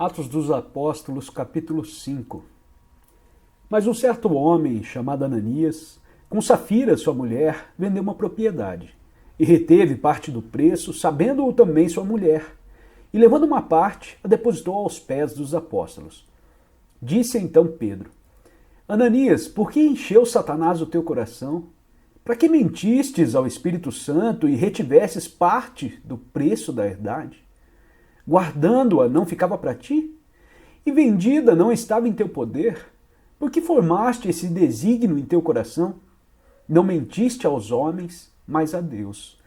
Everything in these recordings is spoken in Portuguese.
Atos dos Apóstolos, capítulo 5. Mas um certo homem, chamado Ananias, com Safira, sua mulher, vendeu uma propriedade, e reteve parte do preço, sabendo-o também sua mulher, e levando uma parte, a depositou aos pés dos apóstolos. Disse então Pedro: Ananias, por que encheu Satanás o teu coração? Para que mentistes ao Espírito Santo e retivesses parte do preço da herdade? Guardando-a não ficava para ti? E vendida não estava em teu poder? Por que formaste esse desígnio em teu coração? Não mentiste aos homens, mas a Deus.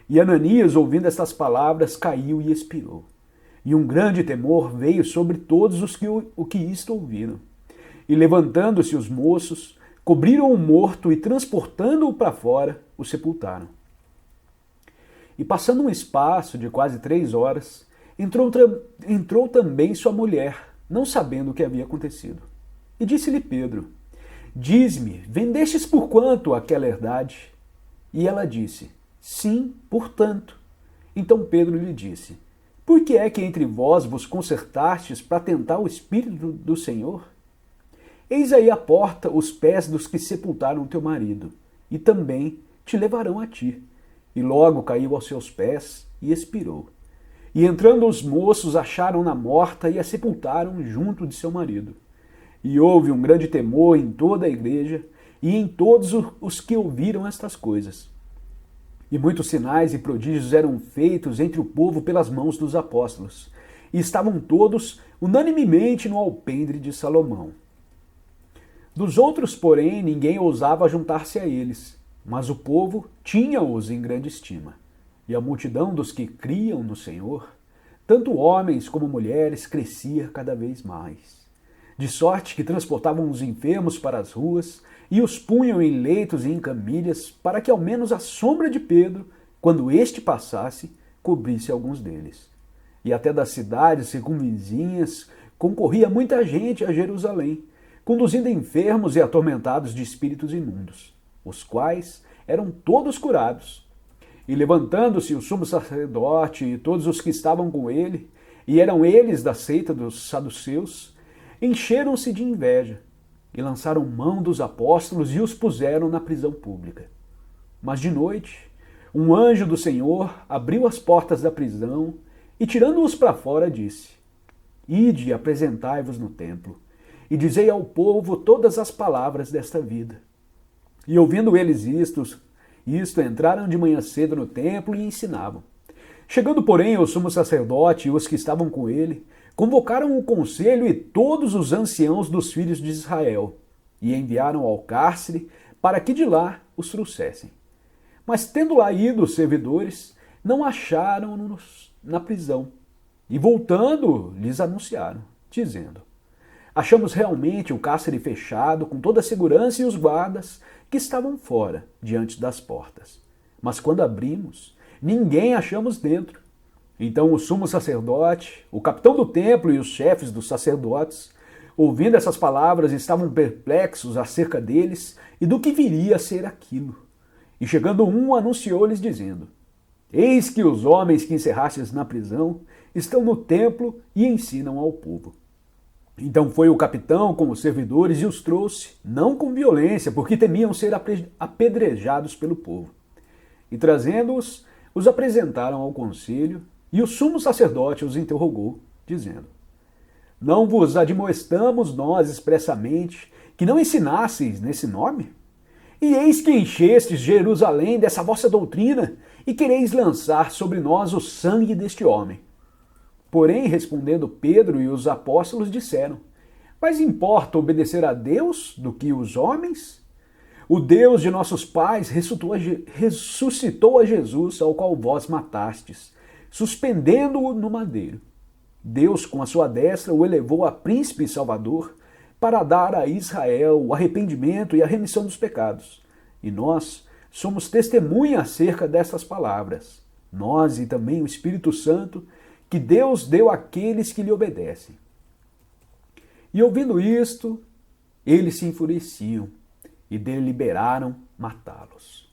E Ananias, ouvindo estas palavras, caiu e expirou. E um grande temor veio sobre todos os que isto ouviram. E levantando-se os moços, cobriram o morto e, transportando-o para fora, o sepultaram. E passando um espaço de quase 3 horas, entrou também sua mulher, não sabendo o que havia acontecido. E disse-lhe Pedro: Diz-me, vendestes por quanto aquela herdade? E ela disse: Sim, por tanto. Então Pedro lhe disse: Por que é que entre vós vos concertastes para tentar o Espírito do Senhor? Eis aí à porta os pés dos que sepultaram teu marido, e também te levarão a ti. E logo caiu aos seus pés e expirou. E entrando os moços, acharam-na morta e a sepultaram junto de seu marido. E houve um grande temor em toda a igreja e em todos os que ouviram estas coisas. E muitos sinais e prodígios eram feitos entre o povo pelas mãos dos apóstolos, e estavam todos unanimemente no alpendre de Salomão. Dos outros, porém, ninguém ousava juntar-se a eles, mas o povo tinha-os em grande estima. E a multidão dos que criam no Senhor, tanto homens como mulheres, crescia cada vez mais. De sorte que transportavam os enfermos para as ruas e os punham em leitos e em camilhas, para que ao menos a sombra de Pedro, quando este passasse, cobrisse alguns deles. E até das cidades circunvizinhas concorria muita gente a Jerusalém, conduzindo enfermos e atormentados de espíritos imundos, os quais eram todos curados. E levantando-se o sumo sacerdote e todos os que estavam com ele, e eram eles da seita dos saduceus, encheram-se de inveja, e lançaram mão dos apóstolos e os puseram na prisão pública. Mas de noite, um anjo do Senhor abriu as portas da prisão e, tirando-os para fora, disse: Ide e apresentai-vos no templo, e dizei ao povo todas as palavras desta vida. E ouvindo eles isto, entraram de manhã cedo no templo e ensinavam. Chegando, porém, o sumo sacerdote e os que estavam com ele, convocaram o conselho e todos os anciãos dos filhos de Israel, e enviaram ao cárcere para que de lá os trouxessem. Mas tendo lá ido os servidores, não acharam-nos na prisão, e voltando, lhes anunciaram, dizendo: Achamos realmente o cárcere fechado, com toda a segurança e os guardas que estavam fora, diante das portas. Mas quando abrimos, ninguém achamos dentro. Então o sumo sacerdote, o capitão do templo e os chefes dos sacerdotes, ouvindo essas palavras, estavam perplexos acerca deles e do que viria a ser aquilo. E chegando um, anunciou-lhes dizendo: Eis que os homens que encerrastes na prisão estão no templo e ensinam ao povo. Então foi o capitão com os servidores e os trouxe, não com violência, porque temiam ser apedrejados pelo povo. E trazendo-os, os apresentaram ao conselho, e o sumo sacerdote os interrogou, dizendo: Não vos admoestamos nós expressamente que não ensinasseis nesse nome? E eis que enchestes Jerusalém dessa vossa doutrina, e quereis lançar sobre nós o sangue deste homem. Porém, respondendo Pedro e os apóstolos, disseram: Mas importa obedecer a Deus do que os homens? O Deus de nossos pais ressuscitou a Jesus, ao qual vós matastes, suspendendo-o no madeiro. Deus, com a sua destra, o elevou a príncipe e salvador, para dar a Israel o arrependimento e a remissão dos pecados. E nós somos testemunha acerca dessas palavras, nós e também o Espírito Santo, que Deus deu àqueles que lhe obedecem. E ouvindo isto, eles se enfureciam e deliberaram matá-los.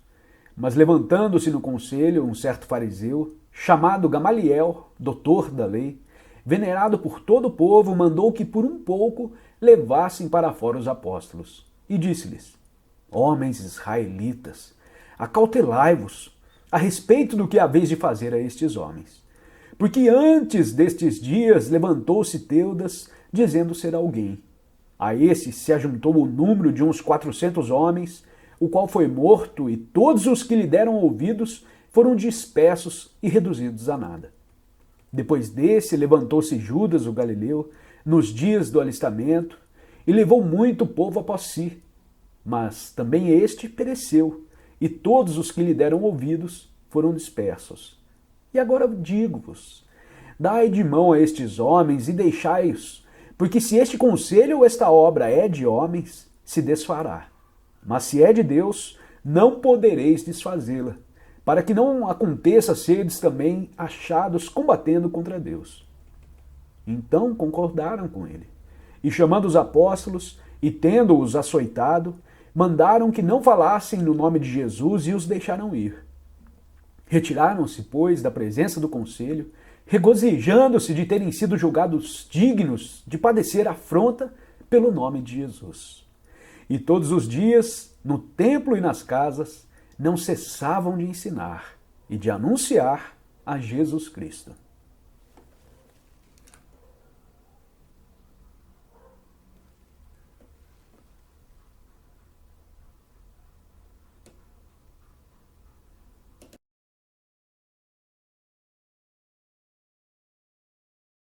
Mas levantando-se no conselho um certo fariseu, chamado Gamaliel, doutor da lei, venerado por todo o povo, mandou que por um pouco levassem para fora os apóstolos. E disse-lhes: Homens israelitas, acautelai-vos a respeito do que haveis de fazer a estes homens. Porque antes destes dias levantou-se Teudas, dizendo ser alguém. A esse se ajuntou o número de uns 400 homens, o qual foi morto, e todos os que lhe deram ouvidos foram dispersos e reduzidos a nada. Depois desse, levantou-se Judas, o galileu, nos dias do alistamento, e levou muito povo após si. Mas também este pereceu, e todos os que lhe deram ouvidos foram dispersos. E agora digo-vos, dai de mão a estes homens e deixai-os, porque se este conselho ou esta obra é de homens, se desfará. Mas se é de Deus, não podereis desfazê-la, para que não aconteça seres também achados combatendo contra Deus. Então concordaram com ele, e chamando os apóstolos, e tendo-os açoitado, mandaram que não falassem no nome de Jesus e os deixaram ir. Retiraram-se, pois, da presença do conselho, regozijando-se de terem sido julgados dignos de padecer afronta pelo nome de Jesus. E todos os dias, no templo e nas casas, não cessavam de ensinar e de anunciar a Jesus Cristo.